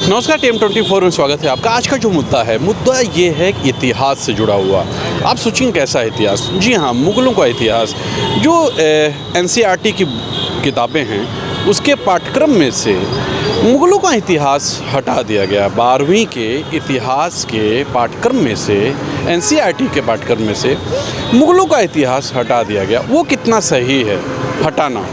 नमस्कार, टीम 24 में स्वागत है आपका। आज का जो मुद्दा ये है इतिहास से जुड़ा हुआ। आप सोचिए कैसा इतिहास। जी हाँ, मुग़लों का इतिहास जो NCERT की किताबें हैं उसके पाठ्यक्रम में से मुग़लों का इतिहास हटा दिया गया। 12वीं के इतिहास के पाठ्यक्रम में से, NCERT के पाठ्यक्रम में से मुग़लों का इतिहास हटा दिया गया। वो कितना सही है हटाना,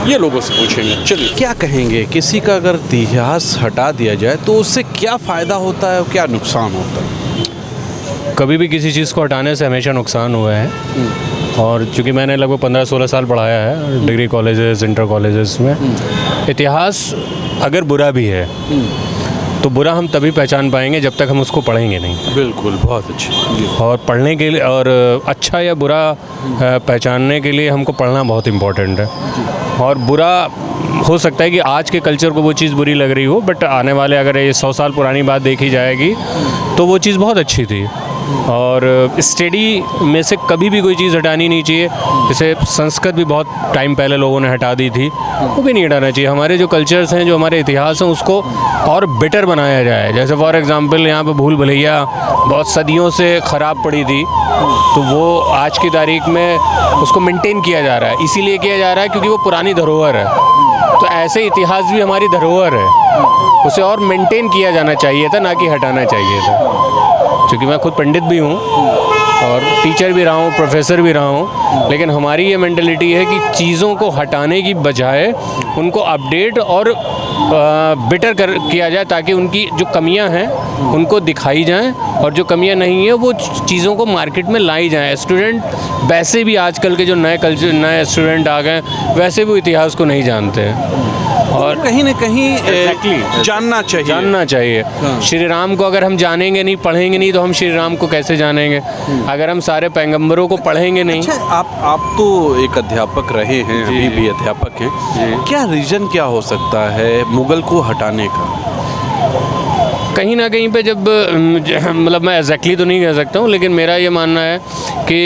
ये लोगों से पूछेंगे। चलिए, क्या कहेंगे, किसी का अगर इतिहास हटा दिया जाए तो उससे क्या फ़ायदा होता है और क्या नुकसान होता है? कभी भी किसी चीज़ को हटाने से हमेशा नुकसान हुआ है। और चूँकि मैंने लगभग 15-16 साल पढ़ाया है डिग्री कॉलेजेस, इंटर कॉलेजेस में, इतिहास अगर बुरा भी है तो बुरा हम तभी पहचान पाएंगे जब तक हम उसको पढ़ेंगे नहीं। बिल्कुल, बहुत अच्छी। और पढ़ने के लिए, और अच्छा या बुरा पहचानने के लिए हमको पढ़ना बहुत इम्पोर्टेंट है। और बुरा हो सकता है कि आज के कल्चर को वो चीज़ बुरी लग रही हो, बट आने वाले अगर ये 100 साल पुरानी बात देखी जाएगी तो वो चीज़ बहुत अच्छी थी। और स्टडी में से कभी भी कोई चीज़ हटानी नहीं चाहिए। जैसे संस्कृत भी बहुत टाइम पहले लोगों ने हटा दी थी, वो भी नहीं हटाना चाहिए। हमारे जो कल्चर्स हैं, जो हमारे इतिहास हैं, उसको और बेटर बनाया जाए। जैसे फॉर एग्ज़ाम्पल यहाँ पे भूल भुलैया बहुत सदियों से ख़राब पड़ी थी, तो वो आज की तारीख में उसको मेंटेन किया जा रहा है। इसीलिए किया जा रहा है क्योंकि वो पुरानी धरोहर है। तो ऐसे इतिहास भी हमारी धरोहर है, उसे और मेंटेन किया जाना चाहिए था, ना कि हटाना चाहिए था। क्योंकि मैं खुद पंडित भी हूँ और टीचर भी रहा हूँ, प्रोफेसर भी रहा हूँ, लेकिन हमारी ये मेंटालिटी है कि चीज़ों को हटाने की बजाय उनको अपडेट और बेटर किया जाए, ताकि उनकी जो कमियां हैं उनको दिखाई जाएं और जो कमियां नहीं है वो चीज़ों को मार्केट में लाई जाएं। स्टूडेंट वैसे भी आजकल के जो नए स्टूडेंट आ गए, वैसे भी इतिहास को नहीं जानते हैं। और कहीं ना कहीं जानना चाहिए। हाँ। श्री राम को अगर हम जानेंगे नहीं, पढ़ेंगे नहीं, तो हम श्री राम को कैसे जानेंगे? अगर हम सारे पैगंबरों को पढ़ेंगे नहीं। अच्छा, आप तो एक अध्यापक रहे हैं, अभी भी अध्यापक हैं। क्या रीज़न क्या हो सकता है मुग़ल को हटाने का? कहीं ना कहीं पे जब मतलब मैं एग्जैक्टली तो नहीं कह सकता हूँ, लेकिन मेरा ये मानना है कि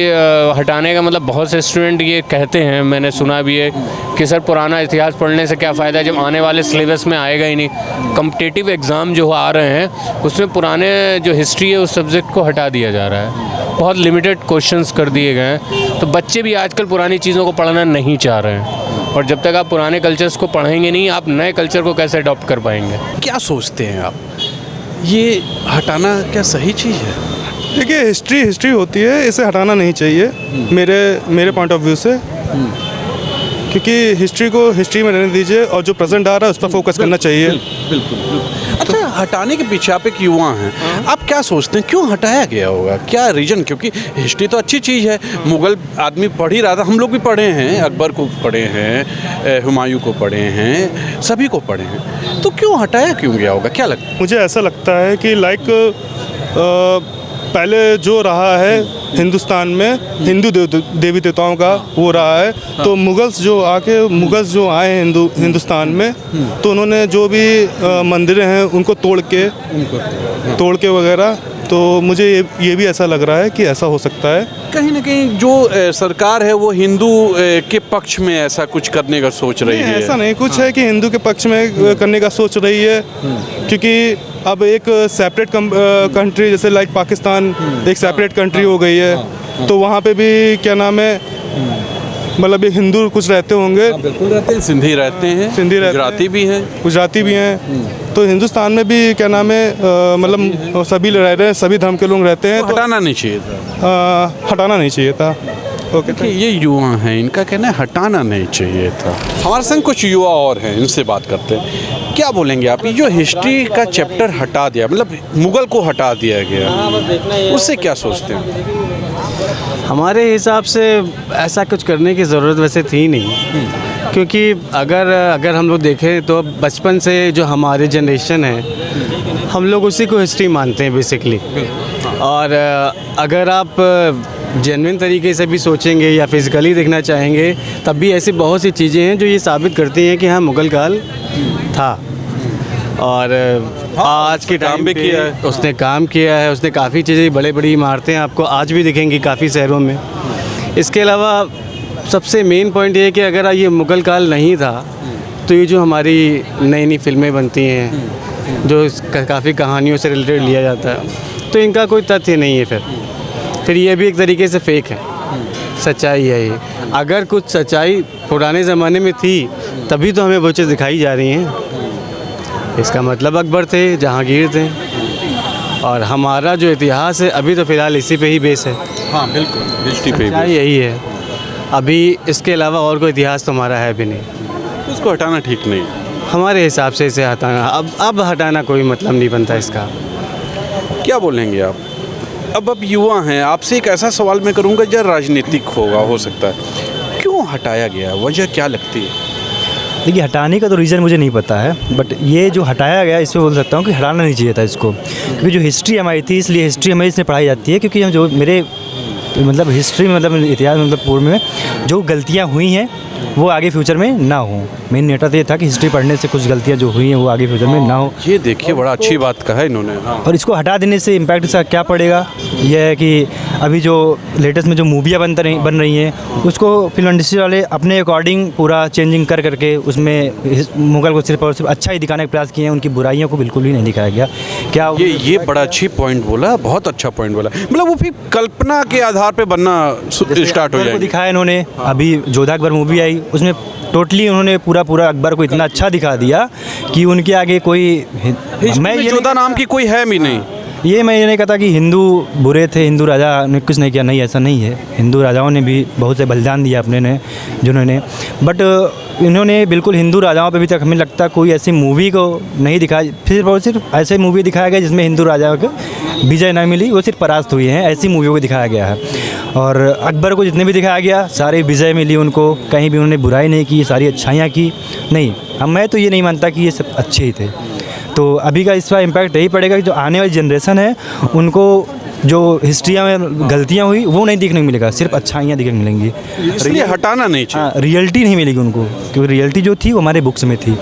हटाने का मतलब, बहुत से स्टूडेंट ये कहते हैं, मैंने सुना भी है कि सर पुराना इतिहास पढ़ने से क्या फ़ायदा है जब आने वाले सिलेबस में आएगा ही नहीं। कॉम्पिटिटिव एग्ज़ाम जो आ रहे हैं उसमें पुराने जो हिस्ट्री है उस सब्जेक्ट को हटा दिया जा रहा है। बहुत लिमिटेड क्वेश्चंस कर दिए गए हैं। तो बच्चे भी आजकल पुरानी चीज़ों को पढ़ना नहीं चाह रहे हैं। और जब तक आप पुराने कल्चर्स को पढ़ेंगे नहीं, आप नए कल्चर को कैसे अडॉप्ट कर पाएंगे? क्या सोचते हैं आप, ये हटाना क्या सही चीज़ है? देखिए, हिस्ट्री होती है, इसे हटाना नहीं चाहिए मेरे पॉइंट ऑफ व्यू से। क्योंकि हिस्ट्री को हिस्ट्री में रहने दीजिए और जो प्रेजेंट आ रहा है उस पर फोकस करना चाहिए। बिल्कुल। अच्छा, हटाने के पीछे आप एक युवा हैं, आप क्या सोचते हैं क्यों हटाया गया होगा? क्या रीज़न? क्योंकि हिस्ट्री तो अच्छी चीज़ है, मुग़ल आदमी पढ़ ही रहा था, हम लोग भी पढ़े हैं, अकबर को पढ़े हैं, हुमायूं को पढ़े हैं, सभी को पढ़े हैं, तो क्यों हटाया क्यों गया होगा? क्या लगता है? मुझे ऐसा लगता है कि पहले जो रहा है हिंदुस्तान में हिंदू देवी देवताओं का वो रहा है। तो मुगल्स जो आए हिंदुस्तान में, तो उन्होंने जो भी मंदिरें हैं उनको तोड़ के वगैरह, तो मुझे ये भी ऐसा लग रहा है कि ऐसा हो सकता है। कहीं ना कहीं जो सरकार है वो हिंदू के पक्ष में ऐसा कुछ करने का सोच रही है। ऐसा नहीं कुछ है कि हिंदू के पक्ष में करने का सोच रही है, क्योंकि अब एक सेपरेट कंट्री जैसे लाइक पाकिस्तान एक सेपरेट कंट्री हो गई है, तो वहाँ पे भी क्या नाम है, मतलब ये हिंदू कुछ रहते होंगे। बिल्कुल रहते हैं, सिंधी रहते हैं, गुजराती भी हैं। तो हिंदुस्तान में भी क्या नाम है, मतलब सभी रह रहे हैं, सभी धर्म के लोग रहते हैं। तो हटाना नहीं चाहिए था। ओके, ये युवा हैं, इनका कहना है हटाना नहीं चाहिए था। हमारे संग कुछ युवा और हैं, इनसे बात करते हैं। क्या बोलेंगे आप, ये जो हिस्ट्री का चैप्टर हटा दिया, मतलब मुग़ल को हटा दिया गया, उससे क्या सोचते हैं? हमारे हिसाब से ऐसा कुछ करने की ज़रूरत वैसे थी नहीं, क्योंकि अगर हम लोग देखें तो बचपन से जो हमारी जनरेशन है, हम लोग उसी को हिस्ट्री मानते हैं बेसिकली। और अगर आप जेन्युइन तरीके से भी सोचेंगे या फिज़िकली देखना चाहेंगे, तब भी ऐसी बहुत सी चीज़ें हैं जो ये साबित करती हैं कि हाँ, मुग़ल काल था। और आज के टाइम पे किया है, उसने काम किया है, उसने काफ़ी चीज़ें, बड़ी इमारतें आपको आज भी दिखेंगी काफ़ी शहरों में। इसके अलावा सबसे मेन पॉइंट ये है कि अगर ये मुग़ल काल नहीं था तो ये जो हमारी नई फिल्में बनती हैं, जो काफ़ी कहानियों से रिलेटेड लिया जाता है, तो इनका कोई तथ्य नहीं है। फिर ये भी एक तरीके से फेक है, सच्चाई है ये। अगर कुछ सच्चाई पुराने ज़माने में थी तभी तो हमें वो चीज़ दिखाई जा रही हैं। इसका मतलब अकबर थे, जहांगीर थे, और हमारा जो इतिहास है अभी तो फ़िलहाल इसी पे ही बेस है। हाँ बिल्कुल, हिस्ट्री पे सच्चाई यही है। अभी इसके अलावा और कोई इतिहास तो हमारा है भी नहीं। उसको हटाना ठीक नहीं। हमारे हिसाब से इसे हटाना, अब हटाना कोई मतलब नहीं बनता इसका। क्या बोलेंगे आप? अब युवा हैं, आपसे एक ऐसा सवाल मैं करूंगा जो राजनीतिक हो सकता है, क्यों हटाया गया, वजह क्या लगती है? देखिए, हटाने का तो रीज़न मुझे नहीं पता है, बट ये जो हटाया गया इसमें बोल सकता हूँ कि हटाना नहीं चाहिए था इसको, क्योंकि जो हिस्ट्री हमारी थी, इसलिए हिस्ट्री हमें इसमें पढ़ाई जाती है, क्योंकि हम जो मेरे मतलब हिस्ट्री में मतलब इतिहास मतलब पूर्व में जो गलतियाँ हुई हैं वो आगे फ्यूचर में ना हो। मेन नेता तो ये था कि हिस्ट्री पढ़ने से कुछ गलतियाँ जो हुई हैं वो आगे फ्यूचर में ना हो। ये देखिए, बड़ा अच्छी बात कहा है इन्होंने। और इसको हटा देने से इम्पैक्ट इसका क्या पड़ेगा, यह है कि अभी जो लेटेस्ट में जो मूवियाँ बन रही हैं उसको फिल्म इंडस्ट्री वाले अपने अकॉर्डिंग पूरा चेंजिंग करके उसमें मुगल को सिर्फ और सिर्फ अच्छा ही दिखाने का प्रयास किए हैं, उनकी बुराइयों को बिल्कुल भी नहीं दिखाया गया। क्या ये बड़ा अच्छी पॉइंट बोला, बहुत अच्छा पॉइंट बोला। मतलब वो फिर कल्पना के आधार पे बनना स्टार्ट हो को जाएगा। दिखाया इन्होंने, अभी जोधा अकबर मूवी आई उसमें टोटली उन्होंने पूरा अकबर को इतना अच्छा दिखा दिया कि उनके आगे कोई मैं जोधा नाम की कोई है भी नहीं। मैं ये नहीं कहता कि हिंदू बुरे थे, हिंदू राजा ने कुछ नहीं किया, नहीं ऐसा नहीं है। हिंदू राजाओं ने भी बहुत से बलिदान दिया अपने ने जिन्होंने, बट इन्होंने बिल्कुल हिंदू राजाओं पे भी तक हमें लगता कोई ऐसी मूवी को नहीं दिखाया, फिर और सिर्फ ऐसे मूवी दिखाया गया जिसमें हिंदू राजाओं को विजय नहीं मिली, वो सिर्फ परास्त हुए हैं, ऐसी मूवियों को दिखाया गया है। और अकबर को जितने भी दिखाया गया सारे विजय मिली उनको, कहीं भी उन्होंने बुराई नहीं की, सारी अच्छाइयाँ की। नहीं, मैं तो ये नहीं मानता कि ये सब अच्छे ही थे। तो अभी का इसका इम्पैक्ट यही पड़ेगा कि जो आने वाली जनरेशन है उनको जो हिस्ट्रिया में गलतियाँ हुई वो नहीं देखने को मिलेगा, सिर्फ अच्छाइयाँ देखने को मिलेंगी। इसलिए हटाना नहीं चाहिए। हाँ, रियलिटी नहीं मिलेगी उनको, क्योंकि रियलिटी जो थी वो हमारे बुक्स में थी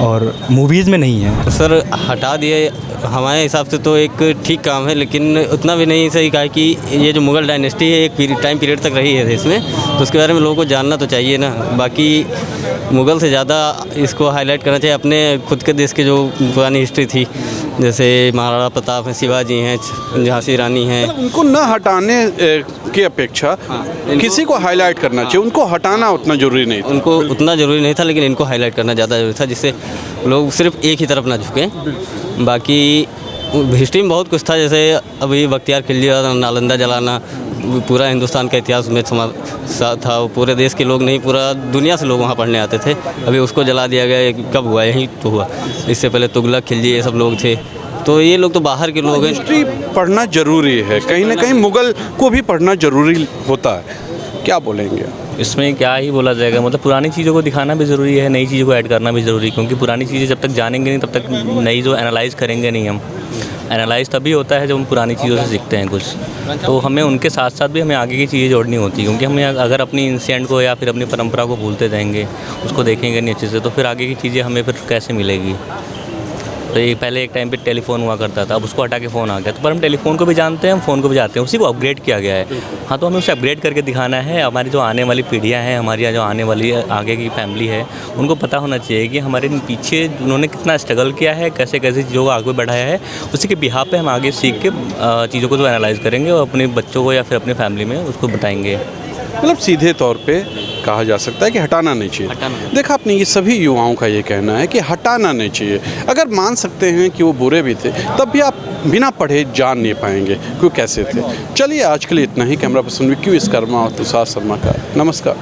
और मूवीज़ में नहीं है। तो सर हटा दिए हमारे हिसाब से तो एक ठीक काम है, लेकिन उतना भी नहीं सही कहा कि ये जो मुग़ल डायनेस्टी है एक टाइम पीरियड तक रही है इसमें, तो उसके बारे में लोगों को जानना तो चाहिए ना। बाकी मुग़ल से ज़्यादा इसको हाईलाइट करना चाहिए अपने खुद के देश की जो पुरानी हिस्ट्री थी, जैसे महाराणा प्रताप हैं, शिवाजी हैं, झांसी रानी हैं। उनको न हटाने की अपेक्षा किसी को हाईलाइट करना चाहिए, उनको हटाना उतना ज़रूरी नहीं था। उनको उतना ज़रूरी नहीं था, लेकिन इनको हाईलाइट करना ज़्यादा ज़रूरी था, जिससे लोग सिर्फ एक ही तरफ ना झुकें। बाकी हिस्ट्री में बहुत कुछ था, जैसे अभी बख्तियार खिलजी और नालंदा जलाना, पूरा हिंदुस्तान का इतिहास में था, पूरे देश के लोग नहीं पूरा दुनिया से लोग वहाँ पढ़ने आते थे, अभी उसको जला दिया गया। कब हुआ? यहीं तो हुआ। इससे पहले तुगलक, खिलजी ये सब लोग थे, तो ये लोग तो बाहर के लोग हैं। हिस्ट्री पढ़ना ज़रूरी है, कहीं ना कहीं मुग़ल को भी पढ़ना ज़रूरी होता है। क्या बोलेंगे? इसमें क्या ही बोला जाएगा, मतलब पुरानी चीज़ों को दिखाना भी ज़रूरी है, नई चीज़ों को ऐड करना भी ज़रूरी है, क्योंकि पुरानी चीज़ें जब तक जानेंगे नहीं तब तक नई जो एनालाइज़ करेंगे नहीं हम। एनालाइज़ तभी होता है जब हम पुरानी चीज़ों से सीखते हैं कुछ, तो हमें उनके साथ साथ भी हमें आगे की चीज़ें जोड़नी होती है, क्योंकि हमें अगर अपनी इंसेंट को या फिर अपनी परंपरा को भूलते जाएंगे, उसको देखेंगे नहीं अच्छे से, तो फिर आगे की चीज़ें हमें फिर कैसे मिलेगी। तो ये पहले एक टाइम पे टेलीफोन हुआ करता था, अब उसको हटा के फ़ोन आ गया, तो पर हम टेलीफोन को भी जानते हैं, हम फ़ोन को भी जानते हैं, उसी को अपग्रेड किया गया है। हाँ, तो हमें उसे अपग्रेड करके दिखाना है। हमारी जो आने वाली पीढ़ियाँ हैं, हमारी जो आने वाली आगे की फैमिली है, उनको पता होना चाहिए कि हमारे पीछे उन्होंने कितना स्ट्रगल किया है, कैसे कैसे चीज़ों को आगे बढ़ाया है। उसी के बिहाफ पे हम आगे सीख के चीज़ों को जो एनालाइज़ करेंगे और अपने बच्चों को या फिर अपनी फैमिली में उसको बताएंगे। मतलब सीधे तौर पे कहा जा सकता है कि हटाना नहीं चाहिए। देखा आपने, ये सभी युवाओं का ये कहना है कि हटाना नहीं चाहिए। अगर मान सकते हैं कि वो बुरे भी थे, तब भी आप बिना पढ़े जान नहीं पाएंगे कि वो कैसे थे। चलिए, आज के लिए इतना ही। कैमरा पर्सन विक्की विश्वकर्मा और तुषार शर्मा का नमस्कार।